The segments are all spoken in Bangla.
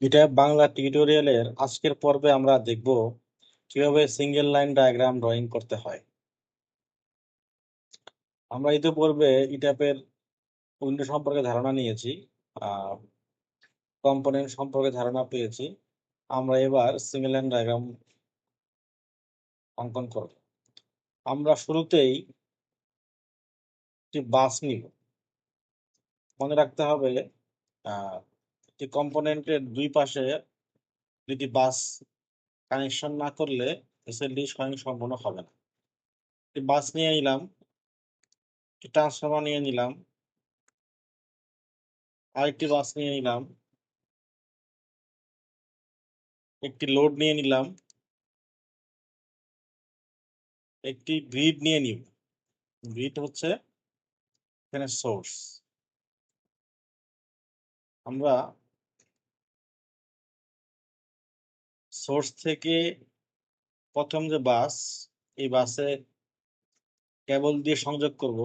এটা বাংলা টিউটোরিয়ালের আজকের পর্বে আমরা দেখব কিভাবে সিঙ্গেল লাইন ডায়াগ্রাম ড্রয়িং করতে হয়। আমরা ইতিপূর্বে ইটাপের উইন্ডো সম্পর্কে ধারণা নিয়েছি, কম্পোনেন্ট সম্পর্কে ধারণা পেয়েছি। আমরা এবার সিঙ্গেল লাইন ডায়াগ্রাম অঙ্কন করব। আমরা শুরুতেই একটি বাস নিব। মনে রাখতে হবে একটি কম্পোনেন্টের দুই পাশে যদি বাস কানেকশন না করলে এসএলডি স্বয়ংসম্পূর্ণ হবে না। একটি বাস নিয়ে নিলাম, একটি ট্রান্সফর্মার নিয়ে নিলাম, আরেকটি বাস নিয়ে নিলাম, একটি লোড নিয়ে নিলাম, একটি গ্রিড নিয়ে নিব। গ্রিড হচ্ছে এখানে সোর্স। আমরা সোর্স থেকে প্রথম যে বাস, এই বাসে কেবল দিয়ে সংযোগ করব।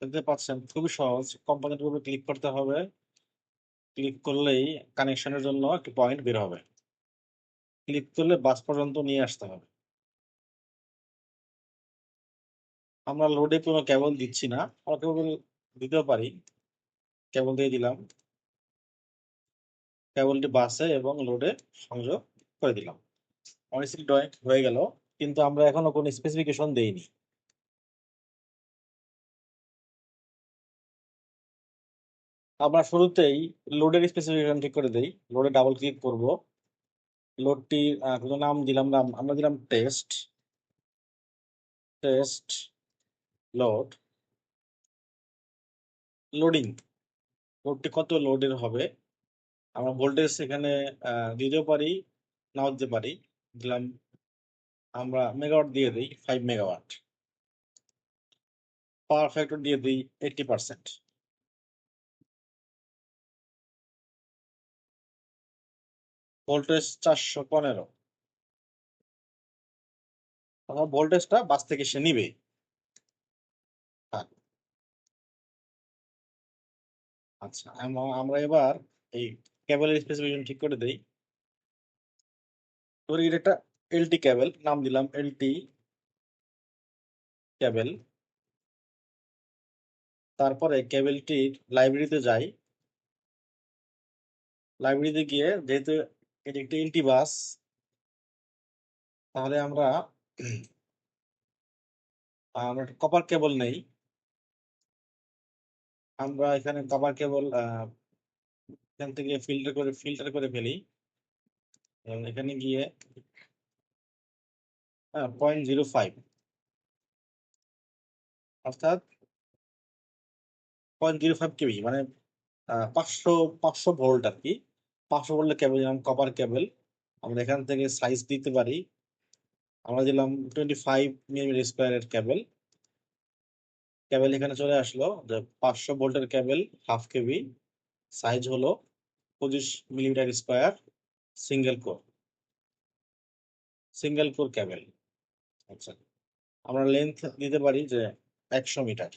দেখতে পাচ্ছেন খুবই সহজ। কম্পোনেন্টের উপরে ক্লিক করতে হবে, ক্লিক করলেই কানেকশনের জন্য একটি পয়েন্ট বের হবে। ক্লিক করলে বাস পর্যন্ত নিয়ে আসতে হবে। আমরা লোডে কোনো কেবল দিচ্ছি না, আমরা কেবল দিতেও পারি। কেবল দিয়ে দিলাম, কেবলটি বাসে এবং লোডে সংযোগ করে দিলাম। অনেস্টলি ড্রয়িং হয়ে গেল, কিন্তু আমরা এখনো কোনো স্পেসিফিকেশন দেইনি। আমরা শুরুতেই লোডের স্পেসিফিকেশন ঠিক করে দেই। লোডে ডাবল ক্লিক করব। লোডটি কোনো নাম দিলাম, আমরা দিলাম টেস্ট। Test load. লোডিং, লোডটি কত লোডের হবে। আমরা ভোল্টেজ এখানে দিতেও পারি, নাও দিতে পারি। দিলাম, আমরা মেগাওয়াট দিয়ে দিই 5 মেগাওয়াট। পাওয়ার ফ্যাক্টর দিয়ে দিই 80%। ভোল্টেজ 415। ভোল্টেজটা বাস থেকে সে নিবে। হ্যাঁ, আচ্ছা, আমরা এবার এই কেবলের স্পেসিফিকেশন ঠিক করে দেই। ধরি এটা একটা এলটি কেবল, নাম দিলাম এলটি কেবল। তারপরে কেবলটির লাইব্রেরিতে যাই। লাইব্রেরিতে গিয়ে যেহেতু এটি একটি এলটি বাস, তাহলে আমরা কপার কেবল নেই। আমরা এখানে কপার কেবল এখান থেকে ফিল্টার করে ফেলি এবং এখানে গিয়ে 0.05, অর্থাৎ 0.05 কেবি, মানে 500 ভোল্ট আর কি। 500 ভোল্টের কেবল দিলাম, কপার কেবল। আমরা এখান থেকে সাইজ দিতে পারি। আমরা দিলাম 25 mm² কেবল। কেবল এখানে চলে আসলো যে 500 ভোল্টের কেবল, হাফ কেবি, সাইজ হলো 25 mm², single core. Single core cable. আচ্ছা, আমরা লেন্থ দিতে পারি যে 100 মিটার।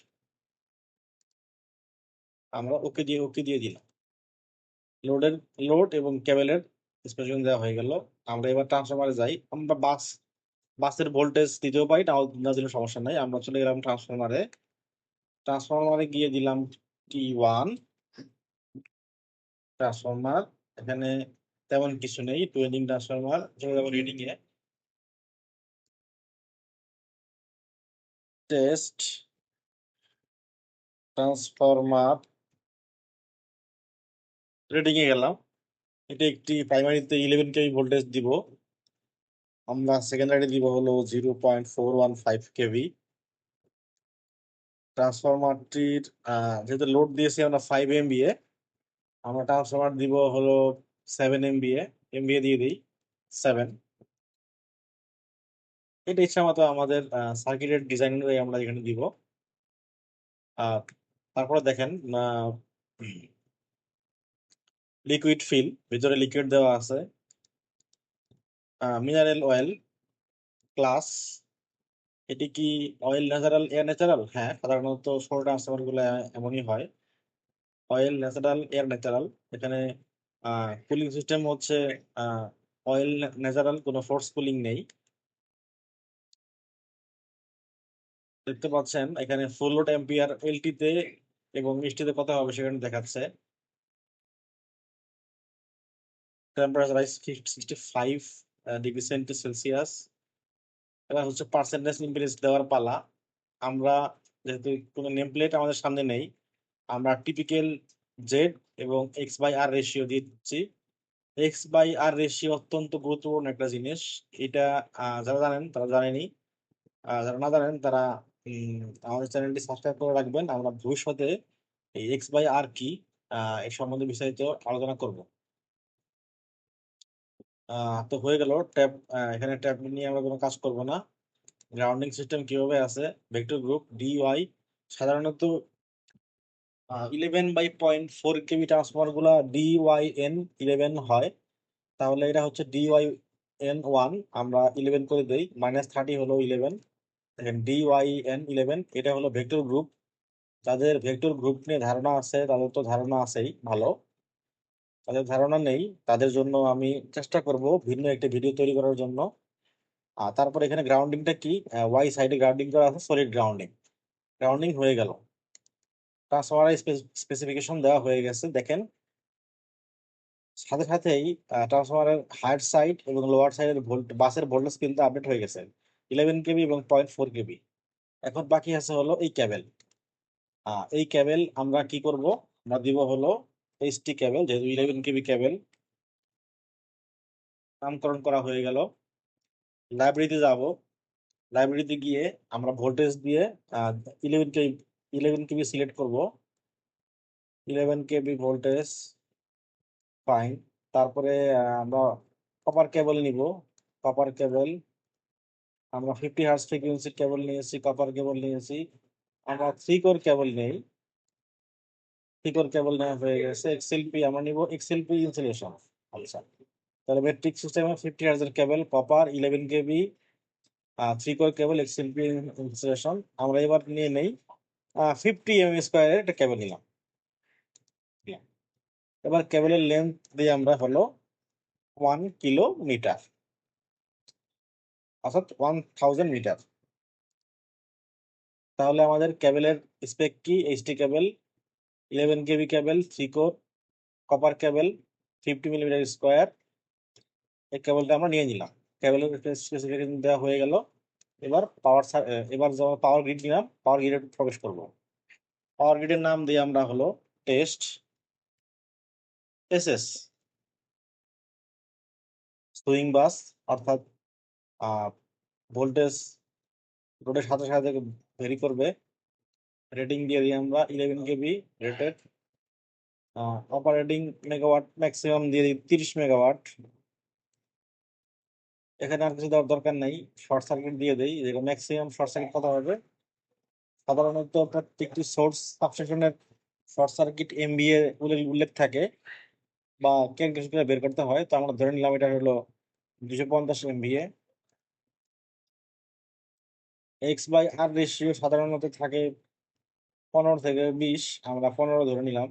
আমরা ওকে দিয়ে দিলাম। লোড এবং কেবলের স্পেসিফিকেশন দেওয়া হয়ে গেল। আমরা এবার ট্রান্সফরমারে যাই। আমরা বাসের ভোল্টেজ দিতেও পারি, না দিলে সমস্যা নাই। আমরা চলে গেলাম ট্রান্সফরমারে। ট্রান্সফরমারে গিয়ে দিলাম T1 ট্রান্সফরমার। এখানে তেমন কিছু নেই, টুয়েন্ডিং ট্রান্সফরমার। চলে যাবো reading a. Test transformer, reading a গেলাম। এটা একটি প্রাইমারিতে 11 কেভি ভোল্টেজ দিব। আমরা সেকেন্ডারি দিব হলো 0.415 কেভি। ট্রান্সফরমারটির যেহেতু লোড দিয়েছি আমরা 5 MVA, আমরা ট্রান্সফরমার দিব হলো 7 MVA। এমবিএ দিয়ে দিই 7। এটা ইচ্ছা মতো আমাদের সার্কিটের ডিজাইন অনুযায়ী আমরা এখানে দিব। তারপরে দেখেন লিকুইড ফিল, ভিতরে লিকুইড দেওয়া আছে। মিনারেল অয়েল ক্লাস, এটি কি অয়েল ন্যাচারাল এয়ার ন্যাচারাল? হ্যাঁ, সাধারণত সৌর ট্রান্সফরমার গুলো এমনই হয়, অয়েল ন্যাচারাল এয়ার ন্যাচারাল। এখানে কুলিং সিস্টেম হচ্ছে অয়েল ন্যাচারাল, কোনো ফোর্স কুলিং নেই। দেখতে পাচ্ছেন এখানে ফুল লোড অ্যাম্পিয়ার এলটি তে এবং এসটি তে কত হবে সেখানে দেখাচ্ছে। Temperature rise 65 degree Celsius. এবার হচ্ছে পার্সেন্টেজ ইম্পিডেন্স দেওয়ার পালা। আমরা যেহেতু কোনো নেম প্লেট আমাদের সামনে নেই, আমরা টিপিক্যাল জেড এবং এক্স বাই আর রেশিও দিয়ে দিচ্ছি। এক্স বাই আর রেশিও অত্যন্ত গুরুত্বপূর্ণ একটা জিনিস। এটা যারা জানেন তারা জানেনি, যারা না জানেন তারা আমাদের চ্যানেলটি সাবস্ক্রাইব করে রাখবেন। আমরা ভবিষ্যতে এই এক্স বাই আর কি এর সম্বন্ধে বিস্তারিত আলোচনা করব। তো হয়ে গেল ট্যাব। এখানে ট্যাব নিয়ে আমরা কোনো কাজ করব না। গ্রাউন্ডিং সিস্টেম কিভাবে আছে, ভেক্টর গ্রুপ ডিওয়াই সাধারণত 11/0.4 কেবি ট্রান্সফরমার গুলা DYN 11 হয়, তাহলে এটা হচ্ছে DYN1। আমরা 11 করে দেই, -30 হলো 11। দেখেন DYN 11, এটা হলো ভেক্টর গ্রুপ। যাদের ভেক্টর গ্রুপ নিয়ে ধারণা আছে তাদের তো ধারণা আছেই ভালো, তাদের ধারণা নেই তাদের জন্য আমি চেষ্টা করব ভিন্ন একটি ভিডিও তৈরি করার জন্য। তারপর এখানে গ্রাউন্ডিংটা কি, ওয়াই সাইডে গ্রাউন্ডিং করা আছে, সলিড গ্রাউন্ডিং। গ্রাউন্ডিং হয়ে গেল, ট্রান্সফরমারের স্পেসিফিকেশন দেওয়া হয়ে গেছে। দেখেন সাথে সাথেই ট্রান্সফরমারের হাইট সাইড এবং লোয়ার সাইডের বাসের ভোল্টেজ কিন্তু আপডেট হয়ে গেছে, 11 কেবি এবং 0.4 কেবি। এখন বাকি আছে হলো এই ক্যাবেল। এই ক্যাবেল আমরা কি করব, আমরা দিব হলো এইচটি ক্যাবেল, যেহেতু 11 কেবি ক্যাবেল। নামকরণ করা হয়ে গেল। লাইব্রেরিতে যাব, লাইব্রেরিতে গিয়ে আমরা ভোল্টেজ দিয়ে 11 কেবি 11 কেবি সিলেক্ট করব। 11 কেবি ভোল্টেজ, ফাইন। তারপরে আমরা কপার কেবল নিব। কপার কেবল আমরা 50 হার্জ ফ্রিকোয়েন্সির কেবল নিয়েছি, কপার কেবল নিয়েছি। আমরা 3 কোর কেবল নেই, 3 কোর কেবল নেওয়া হয়ে গেছে। এক্সএলপি আমরা নিব, এক্সএলপি ইনসুলেশন। আচ্ছা, তাহলে মেট্রিক সিস্টেমে 50 হার্জ এর কেবল, কপার 11 কেবি, 3 কোর কেবল, এক্সএলপি ইনসুলেশন। আমরা এবার নিয়ে নেই 50 mm² একটা কেবল নিলাম। এবার কেবলের লেন্থ দিয়ে আমরা হলো 1 কিলোমিটার, অর্থাৎ 1000 মিটার। তাহলে আমাদের কেবলের স্পেক কি, এইচটি কেবল, 11 কেবি কেবল, 3 কোর, কপার কেবল, 50 mm²। এই কেবলটা আমরা নিয়ে নিলাম, কেবলের স্পেসিফিকেশন দেওয়া হয়ে গেল। এবার এবার যখন পাওয়ার গ্রিড নিলাম, পাওয়ার গ্রিডে প্রবেশ করব। পাওয়ার গ্রিডের নাম দিয়ে আমরা হলো টেস্ট এসএস সুইং বাস, অর্থাৎ ভোল্টেজ লোডের সাথে সাথে ভেরি করবে। রেটিং দিয়ে দিই আমরা 11 কেবি রেটেড। অপারেটিং মেগাওয়াট ম্যাক্সিমাম দিয়ে দিই 30 মেগাওয়াট। এখানে আর কিছু দেওয়ার দরকার নেই, শর্ট সার্কিট দিয়ে দেই। ম্যাক্সিমাম শর্ট সার্কিট কত হবে, সাধারণত প্রত্যেকটি সোর্স সাবস্টেশনের শর্ট সার্কিট এমভিএ উল্লেখ থাকে বা ক্যালকুলেশন করে বের করতে হয়। তো আমরা ধরে নিলাম এটা হলো 250 MVA। X by R ratio সাধারণত থাকে 15 থেকে 20, আমরা 15 ধরে নিলাম।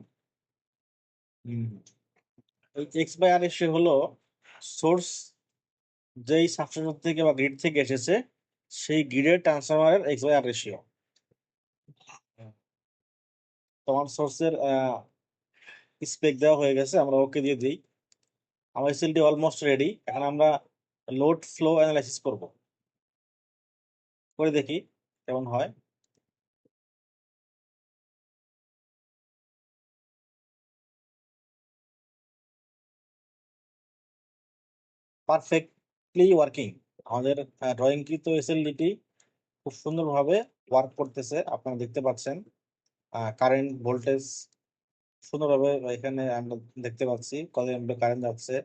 এই এক্স বাই আর রেশিও হলো সোর্স যেই সাবস্টেশন থেকে বা গ্রিড থেকে এসেছে সেই গ্রিডের ট্রান্সফরমারের এক্স বাই আর রেশিও। তোমার সোর্সের স্পেক দেওয়া হয়ে গেছে, আমরা ওকে দিয়ে দিই। আমার এসএলডি অলমোস্ট রেডি। এখন আমরা লোড ফ্লো অ্যানালাইসিস করব, করে দেখি কেমন হয়। পারফেক্টলি ওয়ার্কিং, আমাদের ড্রয়িংকৃত এসএলডিটি খুব সুন্দরভাবে ওয়ার্ক করতেছে, আপনারা দেখতে পাচ্ছেন। কারেন্ট ভোল্টেজ সুন্দরভাবে এখানে আমরা দেখতে পাচ্ছি, কত অ্যাম্পিয়ার কারেন্ট যাচ্ছে।